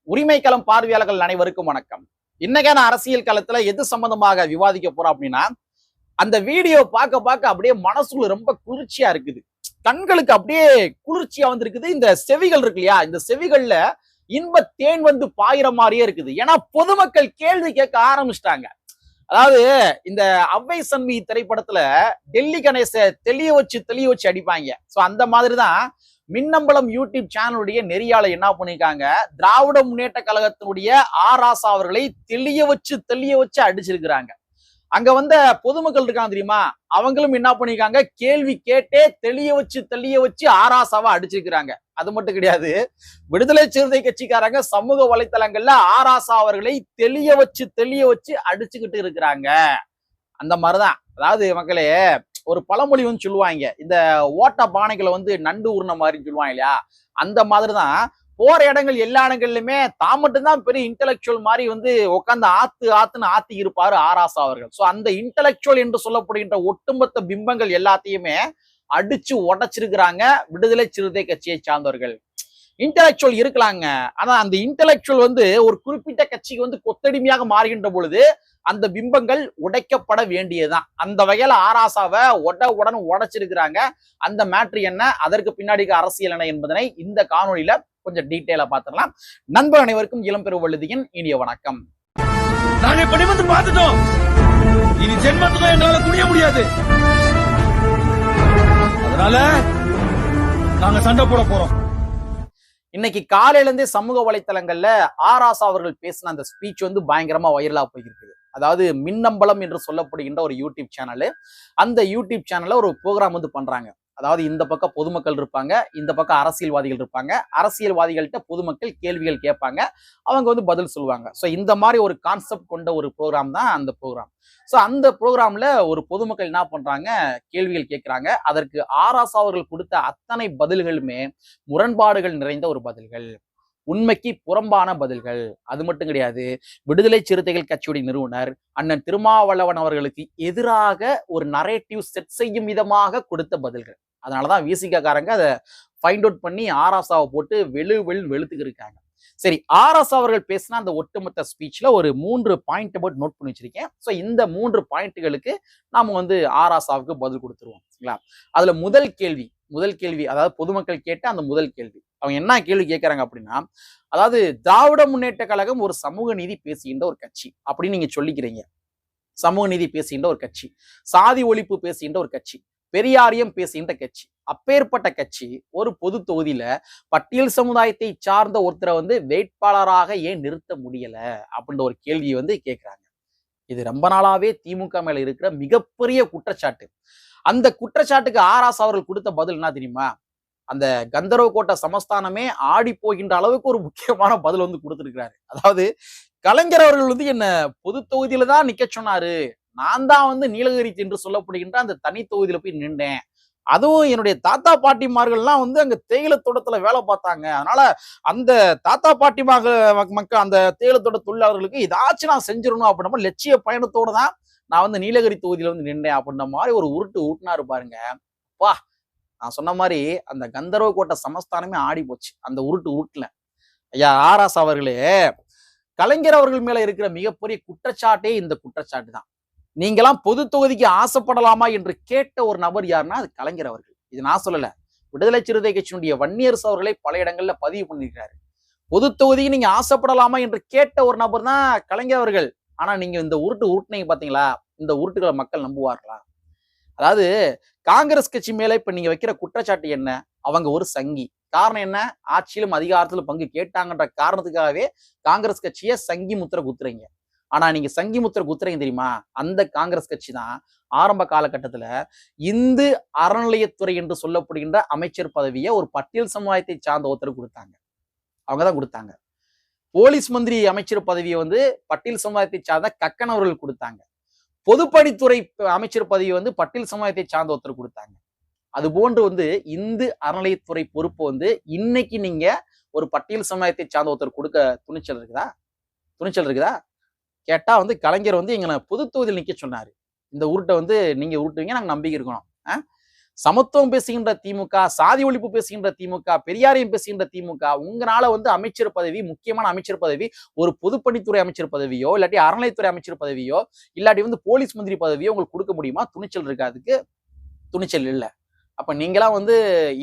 உரிமை களம் பார்வையாளர்கள் அனைவருக்கும் வணக்கம். இன்னைக்கான அரசியல் களத்துல எது சம்பந்தமாக விவாதிக்க போறோம் அப்படின்னா, அந்த வீடியோ பார்க்க அப்படியே மனசுல ரொம்ப குளிர்ச்சியா இருக்குது. கண்களுக்கு அப்படியே குளிர்ச்சியா வந்திருக்குது. இந்த செவிகள் இருக்கு இல்லையா, இந்த செவிகள்ல இன்ப தேன் வந்து பாயிற மாதிரியே இருக்குது. ஏன்னா பொதுமக்கள் கேள்வி கேட்க ஆரம்பிச்சிட்டாங்க. அதாவது இந்த அவ்வை சண்முகி திரைப்படத்துல டெல்லி கணேச தெளிய வச்சு அடிப்பாங்க. சோ அந்த மாதிரிதான் மின்னம்பலம் யூடியூப் சேனலுடைய நெறியாளர் என்ன பண்ணிருக்காங்க, திராவிட முன்னேற்ற கழகத்தினுடைய ராசா அவர்களை தெளிய வச்சு அடிச்சிருக்கிறாங்க. அங்க வந்த பொதுமக்கள் இருக்காங்க தெரியுமா, அவங்களும் என்ன பண்ணிருக்காங்க, கேள்வி கேட்டே தெளிய வச்சு ராசாவை அடிச்சிருக்கிறாங்க. அது மட்டும் கிடையாது, விடுதலை சிறுத்தை கட்சிக்காரங்க சமூக வலைத்தளங்கள்ல ராசா அவர்களை தெளிய வச்சு அடிச்சுக்கிட்டு இருக்கிறாங்க. அந்த மாதிரிதான். அதாவது மக்களே, ஒரு பழமொழி வந்து சொல்லுவாங்க, இந்த ஓட்ட பானைகளை வந்து நண்டு ஊர்ன மாதிரின்னு சொல்லுவாங்க இல்லையா, அந்த மாதிரிதான் போற இடங்கள் எல்லா இடங்கள்லயுமே தான் மட்டும்தான் பெரிய இன்டெலக்சுவல் மாதிரி வந்து உட்காந்து ஆத்துன்னு ஆத்தி இருப்பாரு ராசா அவர்கள். சோ அந்த இன்டெலக்சுவல் என்று சொல்லப்படுகின்ற ஒட்டுமொத்த பிம்பங்கள் எல்லாத்தையுமே அடிச்சு உடைச்சிருக்கிறாங்க விடுதலை சிறுத்தை கட்சியை சார்ந்தவர்கள். இன்டெலக்சுவல் இருக்கலாங்க, ஆனா அந்த இன்டெலக்சுவல் வந்து ஒரு குறிப்பிட்ட கட்சிக்கு வந்து கொத்தடிமையாக மாறுகின்ற பொழுது அந்த பிம்பங்கள் உடைக்கப்பட வேண்டியதுதான். அந்த வகையில ராசாவை உடனே உடைச்சிருக்கிறாங்க. அந்த மேட்ரு என்ன, அதற்கு பின்னாடி அரசியல் என்ன என்பதனை இந்த காணொலியில கொஞ்சம் டீட்டெயிலா பார்த்துடலாம். நண்பர் அனைவருக்கும் இளம்பெரு வழுதியின் இனிய வணக்கம். நாங்க இப்படி வந்து பார்த்துட்டோம், இனி ஜென்மத்துக்கும் எங்களால குடிய முடியாது. அதனால நாங்க சண்டை போட போறோம். இன்னைக்கு காலையில இருந்தே சமூக வலைத்தளங்கள்ல ராசா அவர்கள் பேசின அந்த ஸ்பீச் வந்து பயங்கரமா வைரலா போயிருக்குது. அதாவது மின்னம்பலம் என்று சொல்லப்படுகின்ற ஒரு யூடியூப் சேனல், அந்த யூடியூப் சேனல்ல ஒரு ப்ரோக்ராம் வந்து பண்றாங்க. அதாவது இந்த பக்கம் பொதுமக்கள் இருப்பாங்க, இந்த பக்கம் அரசியல்வாதிகள் இருப்பாங்க. அரசியல்வாதிகள்கிட்ட பொதுமக்கள் கேள்விகள் கேட்பாங்க, அவங்க வந்து பதில் சொல்லுவாங்க. ஸோ இந்த மாதிரி ஒரு கான்செப்ட் கொண்ட ஒரு ப்ரோக்ராம் தான் அந்த ப்ரோக்ராம். ஸோ அந்த ப்ரோக்ராம்ல ஒரு பொதுமக்கள் என்ன பண்றாங்க, கேள்விகள் கேட்கிறாங்க. அதற்கு ராசா அவர்கள் கொடுத்த அத்தனை பதில்களுமே முரண்பாடுகள் நிறைந்த ஒரு பதில்கள், உண்மைக்கு புறம்பான பதில்கள். அது மட்டும் கிடையாது, விடுதலை சிறுத்தைகள் கட்சியுடைய நிறுவனர் அண்ணன் திருமாவளவன் அவர்களுக்கு எதிராக ஒரு நரேட்டிவ் செட் செய்யும் விதமாக கொடுத்த பதில்கள். அதனாலதான் விசிகாரங்க அதை ஃபைண்ட் அவுட் பண்ணி ராசாவை போட்டு வெளுத்துக்கு இருக்காங்க. சரி, ராசா அவர்கள் பேசினா அந்த ஒட்டுமொத்த ஸ்பீச்ல ஒரு 3 பாயிண்ட் போட்டு நோட் பண்ணி வச்சிருக்கேன். ஸோ இந்த 3 பாயிண்ட்களுக்கு நாம வந்து ராசாவுக்கு பதில் கொடுத்துருவோம். சரிங்களா? அதுல முதல் கேள்வி, அதாவது பொதுமக்கள் கேட்ட அந்த முதல் கேள்வி, அவங்க என்ன கேள்வி கேட்கறாங்க அப்படின்னா, அதாவது திராவிட முன்னேற்ற கழகம் ஒரு சமூக நீதி பேசுகின்ற ஒரு கட்சி அப்படின்னு நீங்க சொல்லிக்கிறீங்க. சமூக நீதி பேசுகின்ற ஒரு கட்சி, சாதி ஒழிப்பு பேசுகின்ற ஒரு கட்சி, பெரியாரியம் பேசுகின்ற கட்சி. அப்பேற்பட்ட கட்சி ஒரு பொது தொகுதியில பட்டியல் சமுதாயத்தை சார்ந்த ஒருத்தரை வந்து வேட்பாளராக ஏன் நிறுத்த முடியல அப்படின்ற ஒரு கேள்வியை வந்து கேட்கிறாங்க. இது ரொம்ப நாளாவே திமுக மேல இருக்கிற மிகப்பெரிய குற்றச்சாட்டு. அந்த குற்றச்சாட்டுக்கு ராசா அவர்கள் கொடுத்த பதில் என்ன தெரியுமா, அந்த கந்தர்வ கோட்டை சமஸ்தானமே ஆடி போகின்ற அளவுக்கு ஒரு முக்கியமான பதில் வந்து கொடுத்திருக்கிறாரு. அதாவது கலைஞர் அவர்கள் வந்து என்ன பொது தொகுதியில தான் நிக்க சொன்னாரு, நான் தான் வந்து நீலகிரி என்று சொல்லப்படுகின்ற அந்த தனி தொகுதியில போய் நின்றேன். அதுவும் என்னுடைய தாத்தா பாட்டிமார்கள்லாம் வந்து அங்க தேயிலை தோட்டத்துல வேலை பார்த்தாங்க. அதனால அந்த தாத்தா மக்கள், அந்த தேயிலை தோட்ட தொழிலாளர்களுக்கு ஏதாச்சும் நான் செஞ்சிடணும் அப்படின்ற லட்சிய பயணத்தோட தான் நான் வந்து நீலகிரி தொகுதியில வந்து நின்றேன் அப்படின்ற மாதிரி ஒரு உருட்டு ஊட்டினாரு பாருங்க. வா, நான் சொன்ன மாதிரி அந்த கந்தர்வ கோட்டை சமஸ்தானமே ஆடி போச்சு அந்த உருட்டுல. ஐயா ராசா அவர்களே, கலைஞர் அவர்கள் மேல இருக்கிற மிகப்பெரிய குற்றச்சாட்டே இந்த குற்றச்சாட்டு தான். நீங்களாம் பொது தொகுதிக்கு ஆசைப்படலாமா என்று கேட்ட ஒரு நபர் யாருன்னா அது கலைஞர் அவர்கள். இது நான் சொல்லல, விடுதலை சிறுத்தை கட்சியினுடைய வன்னியரசு அவர்களை பல இடங்கள்ல பதிவு பண்ணிருக்காரு. பொது தொகுதிக்கு நீங்க ஆசைப்படலாமா என்று கேட்ட ஒரு நபர் தான் கலைஞர் அவர்கள். ஆனா நீங்க இந்த உருட்டுனீங்க பாத்தீங்களா, இந்த உருட்டுகளை மக்கள் நம்புவார்களா? அதாவது காங்கிரஸ் கட்சி மேல இப்ப நீங்க வைக்கிற குற்றச்சாட்டு என்ன, அவங்க ஒரு சங்கி. காரணம் என்ன, ஆட்சியிலும் அதிகாரத்திலும் பங்கு கேட்டாங்கன்ற காரணத்துக்காகவே காங்கிரஸ் கட்சியை சங்கி முத்திர குத்துறீங்க. ஆனா நீங்க சங்கி முத்திர குத்துறீங்க தெரியுமா, அந்த காங்கிரஸ் கட்சி தான் ஆரம்ப காலகட்டத்துல இந்து அறநிலையத்துறை என்று சொல்லப்படுகின்ற அமைச்சர் பதவியை ஒரு பட்டியல் சமுதாயத்தை சார்ந்த ஒருத்தர் கொடுத்தாங்க. அவங்கதான் கொடுத்தாங்க. போலீஸ் மந்திரி அமைச்சர் பதவியை வந்து பட்டியல் சமுதாயத்தை சார்ந்த கக்கன் அவர்கள் கொடுத்தாங்க. பொதுப்பணித்துறை அமைச்சர் பதவி வந்து பட்டியல் சமுதாயத்தை சார்ந்த ஒருத்தர் கொடுத்தாங்க. அது போன்று வந்து இந்து அறநிலையத்துறை பொறுப்பு வந்து இன்னைக்கு நீங்க ஒரு பட்டியல் சமுதாயத்தை சார்ந்த ஒருத்தர் கொடுக்க துணிச்சல் இருக்குதா? கேட்டா வந்து கலைஞர் வந்து எங்களை பொது தொகுதியில் நிக்க சொன்னாரு. இந்த உருட்டை வந்து நீங்க உருட்டுவீங்க, நாங்க நம்பிக்கை இருக்கணும். சமத்துவம் பேசுகின்ற திமுக, சாதி ஒழிப்பு பேசுகின்ற திமுக, பெரியாரையும் பேசுகின்ற திமுக, உங்களால வந்து அமைச்சர் பதவி, முக்கியமான அமைச்சர் பதவி, ஒரு பொதுப்பணித்துறை அமைச்சர் பதவியோ இல்லாட்டி அறநிலைத்துறை அமைச்சர் பதவியோ இல்லாட்டி வந்து போலீஸ் மந்திரி பதவியோ உங்களுக்கு கொடுக்க முடியுமா? துணிச்சல் இருக்கா? அதுக்கு துணிச்சல் இல்ல. அப்ப நீங்களாம் வந்து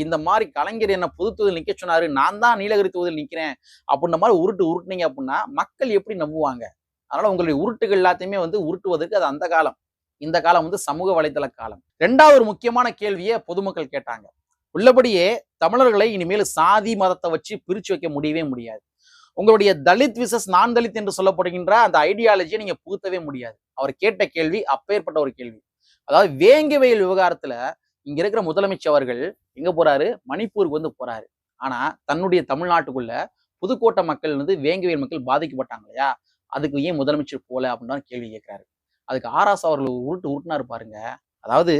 இந்த மாதிரி கலைஞர் என்ன பொது தொகுதியில் நிக்க சொன்னாரு, நான் தான் நீலகிரி தொகுதியில் நிக்கிறேன் அப்படின்ற மாதிரி உருட்டுனீங்க அப்படின்னா மக்கள் எப்படி நம்புவாங்க? அதனால உங்களுடைய உருட்டுகள் எல்லாத்தையுமே வந்து உருட்டுவதற்கு அது அந்த காலம். இந்த காலம் வந்து சமூக வலைதள காலம். 2வது ஒரு முக்கியமான கேள்வியை பொதுமக்கள் கேட்டாங்க. உள்ளபடியே தமிழர்களை இனிமேல் சாதி மதத்தை வச்சு பிரிச்சு வைக்க முடியவே முடியாது. உங்களுடைய தலித் விசஸ் நான் தலித் என்று சொல்லப்படுகின்ற அந்த ஐடியாலஜியை நீங்க புகுத்தவே முடியாது. அவர் கேட்ட கேள்வி அப்பேற்பட்ட ஒரு கேள்வி. அதாவது வேங்கை வயல் விவகாரத்துல இங்க இருக்கிற முதலமைச்சர் அவர்கள் எங்க போறாரு? மணிப்பூருக்கு வந்து போறாரு. ஆனா தன்னுடைய தமிழ்நாட்டுக்குள்ள புதுக்கோட்டை மக்கள் வந்து வேங்கை வயல் மக்கள் பாதிக்கப்பட்டாங்க இல்லையா? அதுக்கு ஏன் முதலமைச்சர் போல அப்படின்னு கேள்வி கேட்கிறாரு. அதுக்கு ஆராசா அவர்கள் உருட்டுனாரு பாருங்க. அதாவது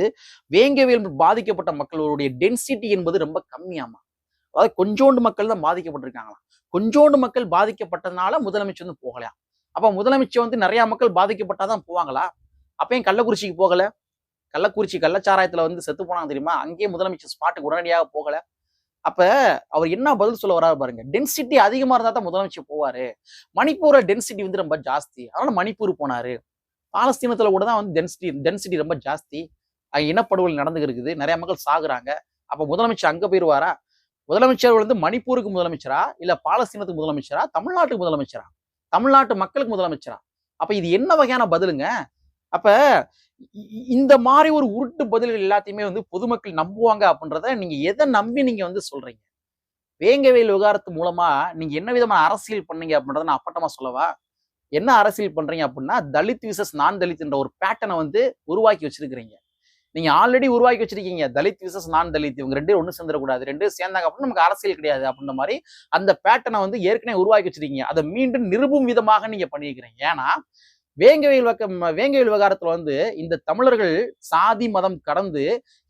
வேங்கை வயல் பாதிக்கப்பட்ட மக்களுடைய டென்சிட்டி என்பது ரொம்ப கம்மியாமா. அதாவது கொஞ்சோண்டு மக்கள் தான் பாதிக்கப்பட்டிருக்காங்களாம். கொஞ்சோண்டு மக்கள் பாதிக்கப்பட்டதுனால முதலமைச்சர் வந்து போகலையா? அப்ப முதலமைச்சர் வந்து நிறைய மக்கள் பாதிக்கப்பட்டாதான் போவாங்களா? அப்ப ஏன் கள்ளக்குறிச்சிக்கு போகல? கள்ளக்குறிச்சி கள்ளச்சாராயத்துல வந்து செத்து போனாங்க தெரியுமா? அங்கேயே முதலமைச்சர் ஸ்பாட்டுக்கு உடனடியாக போகல. அப்ப அவர் என்ன பதில் சொல்ல வராரு பாருங்க. டென்சிட்டி அதிகமா இருந்தா தான் முதலமைச்சர் போவாரு. மணிப்பூர்ல டென்சிட்டி வந்து ரொம்ப ஜாஸ்தி. அதனால மணிப்பூர் போனாரு. பாலஸ்தீனத்துல கூட தான் வந்து டென்சிட்டி ரொம்ப ஜாஸ்தி. அங்க இனப்படுகொலை நடந்துகிட்டு இருக்குது. நிறைய மக்கள் சாகுறாங்க. அப்ப முதலமைச்சர் அங்க போயிருவாரா? முதலமைச்சர் வந்து மணிப்பூருக்கு முதலமைச்சரா? இல்ல பாலஸ்தீனத்துக்கு முதலமைச்சரா? தமிழ்நாட்டுக்கு முதலமைச்சரா? தமிழ்நாட்டு மக்களுக்கு முதலமைச்சரா? அப்ப இது என்ன வகையான பதிலுங்க? அப்ப இந்த மாதிரி ஒரு உருட்டு பதில்கள் எல்லாத்தையுமே வந்து பொதுமக்கள் நம்புவாங்க அப்படின்றத நீங்க எதை நம்பி நீங்க வந்து சொல்றீங்க? வேங்கை வயல் விவகாரத்து மூலமா நீங்க என்ன விதமான அரசியல் பண்ணீங்க அப்படின்றத நான் அப்பட்டமா சொல்லவா? என்ன அரசியல் பண்றீங்க அப்படின்னா தலித் விசஸ் நான் தலித் என்ற ஒரு பேட்டர்னை வந்து உருவாக்கி வச்சிருக்கிறீங்க. நீங்க ஆல்ரெடி உருவாக்கி வச்சிருக்கீங்க. தலித் விசஸ் நான் தலித் இவங்க 2 ஒண்ணு சேர்ந்துடக்கூடாது. 2 சேர்ந்தாங்க அப்படின்னா நமக்கு அரசியல் கிடையாது அப்படின்ற மாதிரி அந்த பேட்டர்னை வந்து ஏற்கனவே உருவாக்கி வச்சிருக்கீங்க. அதை மீண்டும் நிரூபும் விதமாக நீங்க பண்ணியிருக்கிறீங்க. ஏன்னா வேங்கை வயல் விவகாரத்துல வந்து இந்த தமிழர்கள் சாதி மதம் கடந்து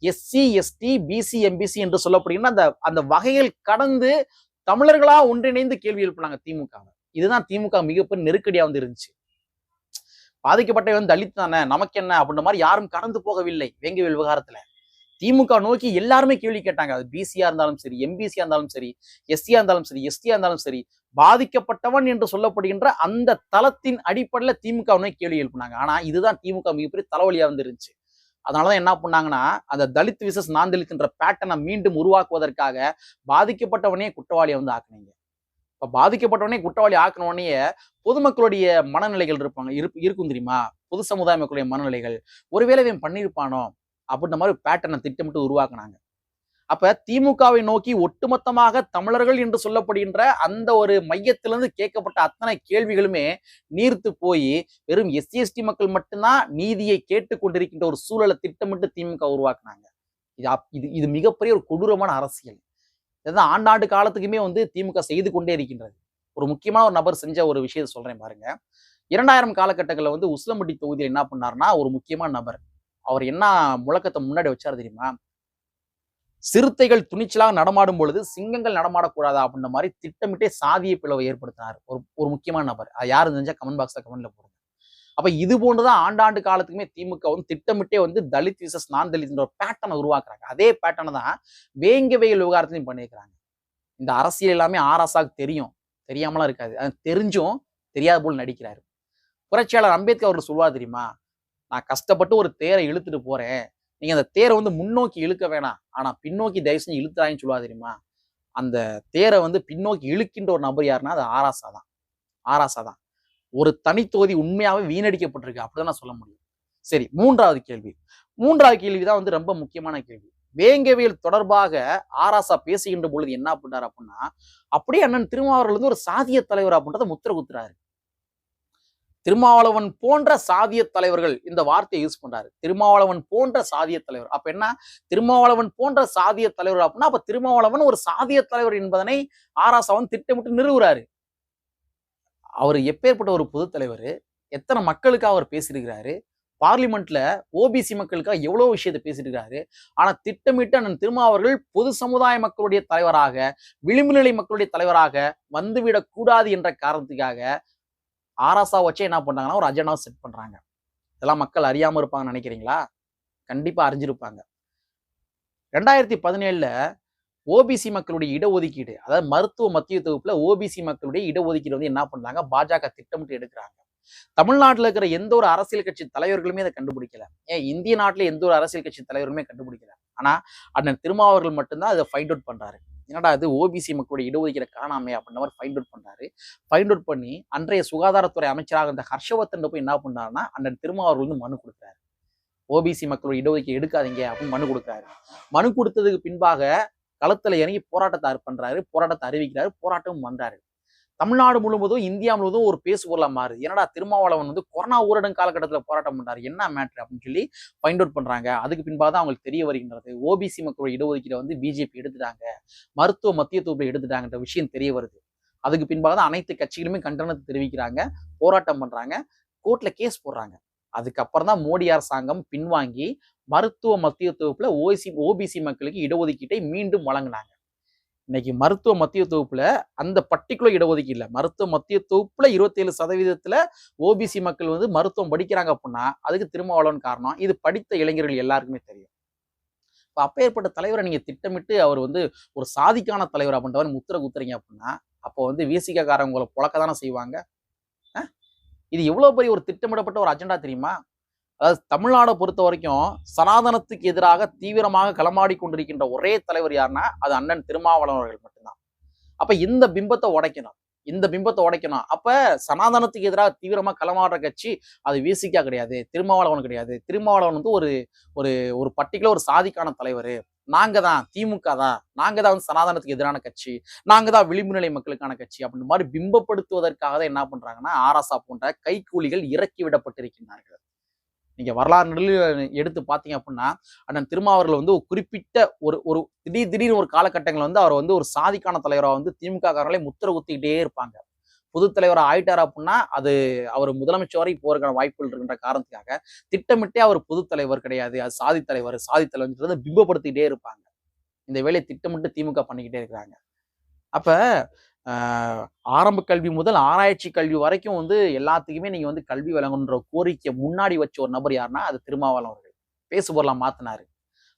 எஸ்சி எஸ்டி பிசி எம்பிசி என்று சொல்லப்படுகின்ற அந்த அந்த வகைகள் கடந்து தமிழர்களா ஒன்றிணைந்து கேள்வி எழுப்பினாங்க திமுக. இதுதான் திமுக மிகப்பெரிய நெருக்கடியா வந்து இருந்துச்சு. பாதிக்கப்பட்டவன் தலித் தானே, நமக்கு என்ன அப்படின்ற மாதிரி யாரும் கடந்து போகவில்லை வேங்கை வயல் விவகாரத்துல. திமுக நோக்கி எல்லாருமே கேள்வி கேட்டாங்க. அது பிசியா இருந்தாலும் சரி, எம்பிசியா இருந்தாலும் சரி, எஸ்சியா இருந்தாலும் சரி, எஸ்டியா இருந்தாலும் சரி, பாதிக்கப்பட்டவன் என்று சொல்லப்படுகின்ற அந்த தளத்தின் அடிப்படையில திமுக நோக்கி கேள்வி எழுப்பினாங்க. ஆனா இதுதான் திமுக மிகப்பெரிய தலைவலியா வந்து இருந்துச்சு. அதனாலதான் என்ன பண்ணாங்கன்னா அந்த தலித் விசஸ் நான் தலித் என்ற பேட்டர்னை மீண்டும் உருவாக்குவதற்காக பாதிக்கப்பட்டவனே குற்றவாளியை வந்து ஆக்குனீங்க. இப்ப பாதிக்கப்பட்டவனே குற்றவாளி ஆக்கணுன்னே பொதுமக்களுடைய மனநிலைகள் இருக்கும் தெரியுமா? பொது சமுதாய மக்களுடைய மனநிலைகள் ஒருவேளை இவன் பண்ணியிருப்பானோ அப்படின்ற மாதிரி பேட்டர்னை திட்டமிட்டு உருவாக்குனாங்க. அப்ப திமுகவை நோக்கி ஒட்டுமொத்தமாக தமிழர்கள் என்று சொல்லப்படுகின்ற அந்த ஒரு மையத்திலிருந்து கேட்கப்பட்ட அத்தனை கேள்விகளுமே நீர்த்து போய் வெறும் எஸ்சி எஸ்டி மக்கள் மட்டும்தான் நீதியை கேட்டுக்கொண்டிருக்கின்ற ஒரு சூழலை திட்டமிட்டு திமுக உருவாக்குனாங்க. இது மிகப்பெரிய ஒரு கொடூரமான அரசியல். இதுதான் ஆண்டாண்டு காலத்துக்குமே வந்து திமுக செய்து கொண்டே இருக்கின்றது. ஒரு முக்கியமான ஒரு நபர் செஞ்ச ஒரு விஷயத்தை சொல்றேன் பாருங்க. 2000 காலகட்டங்களில் வந்து உசிலம்பட்டி தொகுதியில் என்ன பண்ணாருன்னா ஒரு முக்கியமான நபர் அவர் என்ன முழக்கத்தை முன்னாடி வச்சாரு தெரியுமா? சிறுத்தைகள் துணிச்சலாக நடமாடும் பொழுது சிங்கங்கள் நடமாடக்கூடாதா அப்படின்ற மாதிரி திட்டமிட்டே சாதிய பிளவை ஏற்படுத்தினார் ஒரு முக்கியமான நபர். அது யாரு தெரிஞ்சா கமெண்ட் பாக்ஸ்ல கமெண்ட்ல போடுங்க. அப்ப இது போன்றுதான் ஆண்டாண்டு காலத்துக்குமே திமுக வந்து திட்டமிட்டே வந்து தலித் விசஸ் நான் தலித் ஒரு பேட்டர்னை உருவாக்குறாங்க. அதே பேட்டர்னை தான் வேங்கை வயல் விவகாரத்திலையும் பண்ணியிருக்கிறாங்க. இந்த அரசியல் எல்லாமே ஆராசாக்கு தெரியும், தெரியாமலாம் இருக்காது. அது தெரிஞ்சும் தெரியாத போல் நடிக்கிறாரு. புரட்சியாளர் அம்பேத்கர் அவர்கள் சொல்லுவார் தெரியுமா? நான் கஷ்டப்பட்டு ஒரு தேரை இழுத்துட்டு போறேன், நீங்க அந்த தேரை வந்து முன்னோக்கி இழுக்க வேணாம், ஆனா பின்னோக்கி தயவு செஞ்சு இழுத்துறாங்கன்னு சொல்லுவா தெரியுமா? அந்த தேரை வந்து பின்னோக்கி இழுக்கின்ற ஒரு நபர் யாருன்னா அது ஆராசா தான். ஒரு தனித்தொகுதி உண்மையாவே வீணடிக்கப்பட்டிருக்கு அப்படிதான் சொல்ல முடியும். சரி, மூன்றாவது கேள்விதான் வந்து ரொம்ப முக்கியமான கேள்வி. வேங்கை வயல் தொடர்பாக ஆராசா பேசுகின்ற பொழுது என்ன பண்ணாரு அப்படின்னா, அப்படியே அண்ணன் திருமாவளவன் வந்து ஒரு சாதிய தலைவர் அப்படின்றத முத்திர குத்துறாரு. திருமாவளவன் போன்ற சாதிய தலைவர்கள் இந்த வார்த்தையை யூஸ் பண்றாரு. திருமாவளவன் போன்ற சாதிய தலைவர். அப்ப என்ன? திருமாவளவன் போன்ற சாதிய தலைவர் அப்படின்னா அப்ப திருமாவளவன் ஒரு சாதிய தலைவர் என்பதனை ஆராசாவன் திட்டமிட்டு நிறுவுறாரு. அவர் எப்பேற்பட்ட ஒரு பொது தலைவர், எத்தனை மக்களுக்காக அவர் பேசியிருக்கிறாரு, பார்லிமெண்ட்ல ஓபிசி மக்களுக்காக எவ்வளவு விஷயத்தை பேசியிருக்கிறாரு. ஆனா திட்டமிட்டு அண்ணன் திருமாவர்கள் பொது சமுதாய மக்களுடைய தலைவராக, விளிம்பு நிலை மக்களுடைய தலைவராக வந்துவிடக் கூடாது என்ற காரணத்துக்காக ஆராசா வச்சே என்ன பண்றாங்கன்னா ஒரு அஜெண்டாவை செட் பண்றாங்க. இதெல்லாம் மக்கள் அறியாம இருப்பாங்கன்னு நினைக்கிறீங்களா? கண்டிப்பா அறிஞ்சிருப்பாங்க. 2017ல ஓபிசி மக்களுடைய இடஒதுக்கீடு, அதாவது மருத்துவ மத்திய தொகுப்புல ஓபிசி மக்களுடைய இடஒதுக்கீடு வந்து என்ன பண்றாங்க, பாஜக திட்டமிட்டு எடுக்கிறாங்க. தமிழ்நாட்டுல இருக்கிற எந்த ஒரு அரசியல் கட்சி தலைவர்களுமே அதை கண்டுபிடிக்கல. ஏன் இந்திய நாட்டுல எந்த ஒரு அரசியல் கட்சி தலைவருமே கண்டுபிடிக்கல. ஆனா அண்ணன் திருமாவர்கள் மட்டும்தான் அதை ஃபைண்ட் அவுட் பண்றாரு. என்னடா அது ஓபிசி மக்களுடைய இடஒதுக்கீடு காணாமே அப்படின்ற மாதிரி ஃபைண்ட் அவுட் பண்றாரு. ஃபைண்ட் அவுட் பண்ணி அன்றைய சுகாதாரத்துறை அமைச்சராக இருந்த ஹர்ஷவர்தன் போய் என்ன பண்ணாருன்னா, அண்ணன் திருமாவர்கள் வந்து மனு கொடுக்குறாரு. ஓபிசி மக்களுடைய இடஒதுக்கீடு எடுக்காதீங்க அப்படின்னு மனு கொடுக்குறாரு. மனு கொடுத்ததுக்கு பின்பாக களத்துல இறங்கி போராட்டத்தை பண்றாரு, போராட்டத்தை அறிவிக்கிறாரு, போராட்டமும் பண்றாரு. தமிழ்நாடு முழுவதும், இந்தியா முழுவதும் ஒரு பேசுபொருளா மாறுது. என்னடா திருமாவளவன் வந்து கொரோனா ஊரடங்கு காலகட்டத்தில் போராட்டம் பண்றாரு, என்ன மேட்ரு அப்படின்னு சொல்லி ஃபைண்ட் அவுட் பண்றாங்க. அதுக்கு பின்பாக தான் அவங்களுக்கு தெரிய வருகின்றது, ஓபிசி மக்களுடைய இடஒதுக்கீடை வந்து பிஜேபி எடுத்துட்டாங்க, மருத்துவ மத்திய தொகுப்பை எடுத்துட்டாங்கன்ற விஷயம் தெரிய வருது. அதுக்கு பின்பாக தான் அனைத்து கட்சிகளுமே கண்டனத்தை தெரிவிக்கிறாங்க, போராட்டம் பண்றாங்க, கோர்ட்ல கேஸ் போடுறாங்க. அதுக்கப்புறம் தான் மோடி அரசாங்கம் பின்வாங்கி மருத்துவ மத்திய தொகுப்புல ஓபிசி மக்களுக்கு இடஒதுக்கீட்டை மீண்டும் வழங்கினாங்க. இன்னைக்கு மருத்துவ மத்திய தொகுப்புல அந்த பர்டிகுலர் இடஒதுக்கீடுல மருத்துவ மத்திய தொகுப்புல 27% ஓபிசி மக்கள் வந்து மருத்துவம் படிக்கிறாங்க அப்படின்னா அதுக்கு திருமாவளவன் காரணம். இது படித்த இளைஞர்கள் எல்லாருக்குமே தெரியும். இப்ப அப்பேற்பட்ட தலைவரை நீங்க திட்டமிட்டு அவர் வந்து ஒரு சாதிக்கான தலைவர் அப்படின்றவர் முத்திர குத்துறீங்க அப்படின்னா, அப்போ வந்து விசிக காரங்க உங்களை புழக்க தானே செய்வாங்க. இது எவ்வளவு பெரிய ஒரு திட்டமிடப்பட்ட ஒரு அஜெண்டா தெரியுமா? அதாவது தமிழ்நாடை பொறுத்த வரைக்கும் சனாதனத்துக்கு எதிராக தீவிரமாக களமாடி கொண்டிருக்கின்ற ஒரே தலைவர் யாருன்னா அது அண்ணன் திருமாவளவன் அவர்கள் மட்டும்தான். அப்ப இந்த பிம்பத்தை உடைக்கணும், இந்த பிம்பத்தை உடைக்கணும். அப்ப சனாதனத்துக்கு எதிராக தீவிரமா களமாடுற கட்சி அது விசிகா கிடையாது, திருமாவளவன் கிடையாது. திருமாவளவன் வந்து ஒரு ஒரு ஒரு பர்டிகுலர் ஒரு சாதிக்கான தலைவர். நாங்க தான் திமுக தான், நாங்க தான் வந்து சனாதனத்துக்கு எதிரான கட்சி, நாங்க தான் விளிம்பு நிலை மக்களுக்கான கட்சி அப்படின்ற மாதிரி பிம்பப்படுத்துவதற்காக தான் என்ன பண்றாங்கன்னா ஆராசா போன்ற கைக்கூலிகள் இறக்கி விடப்பட்டிருக்கின்றார்கள். நீங்க வரலாறு எடுத்து பார்த்தீங்க அப்படின்னா அண்ணன் திருமாவர்கள் வந்து ஒரு குறிப்பிட்ட ஒரு ஒரு திடீர்னு ஒரு காலகட்டங்கள் வந்து அவர் வந்து ஒரு சாதிக்கான தலைவராக வந்து திமுக காரங்களே முத்திர குத்திக்கிட்டே இருப்பாங்க. பொது தலைவராக ஆயிட்டார் அப்படின்னா அது அவர் முதலமைச்சர் வரை போறதுக்கான வாய்ப்புகள் இருக்கின்ற காரணத்துக்காக திட்டமிட்டே அவர் பொது தலைவர் கிடையாது, அது சாதி தலைவர் பிம்பப்படுத்திக்கிட்டே இருப்பாங்க. இந்த வேலையை திட்டமிட்டு திமுக பண்ணிக்கிட்டே இருக்கிறாங்க. அப்ப ஆரம்ப கல்வி முதல் ஆராய்ச்சி கல்வி வரைக்கும் வந்து எல்லாத்துக்குமே நீங்க வந்து கல்வி வழங்கணுன்ற கோரிக்கை முன்னாடி வச்ச ஒரு நபர் யாருன்னா அது திருமாவளவன் அவர்கள். பேசுபொருளா மாத்தினாரு.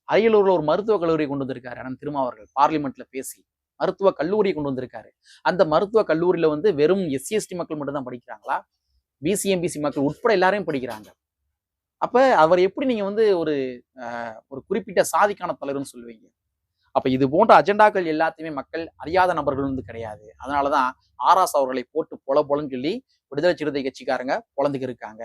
அரியலூர்ல ஒரு மருத்துவக் கல்லூரி கொண்டு வந்திருக்காரு அண்ணன் திருமாவர்கள், பார்லிமெண்ட்ல பேசி மருத்துவ கல்லூரியை கொண்டு வந்திருக்காரு. அந்த மருத்துவ கல்லூரியில வந்து வெறும் SC/ST மக்கள் மட்டும் தான் படிக்கிறாங்களா? BC/MBC மக்கள் உட்பட எல்லாரையும் படிக்கிறாங்க. அப்ப அவர் எப்படி நீங்க வந்து ஒரு ஒரு குறிப்பிட்ட சாதிக்கான தலைவர்னு சொல்லுவீங்க? அப்ப இது போன்ற அஜெண்டாக்கள் எல்லாத்தையுமே மக்கள் அறியாத நபர்கள் வந்து கிடையாது. அதனாலதான் ஆராஸ் அவர்களை போட்டு பொலன்னு சொல்லி விடுதலை சிறுத்தை கட்சிக்காரங்க பொழந்துக்கு இருக்காங்க.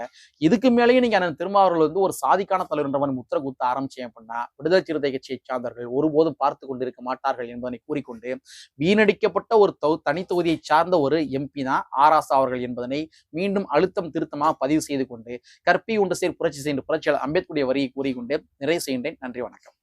இதுக்கு மேலேயும் நீங்க அண்ணன் திருமாவர்கள் வந்து ஒரு சாதிக்கான தலைவர்ன்ற மாதிரி முத்திர குத்த ஆரம்பிச்சேன் அப்படின்னா விடுதலை சிறுத்தை கட்சியை சார்ந்தவர்கள் ஒருபோதும் பார்த்து கொண்டிருக்க மாட்டார்கள் என்பதனை கூறிக்கொண்டு வீணடிக்கப்பட்ட ஒரு தனி தொகுதியை சார்ந்த ஒரு MP தான் ஆராசா அவர்கள் என்பதனை மீண்டும் அழுத்தம் திருத்தமாக பதிவு செய்து கொண்டு கற்பி உண்டு சேர் புரட்சி செய்கின்ற புரட்சியாளர் அம்பேத்கருடைய வரியை கூறிக்கொண்டு நிறைவு செய்கின்றேன். நன்றி, வணக்கம்.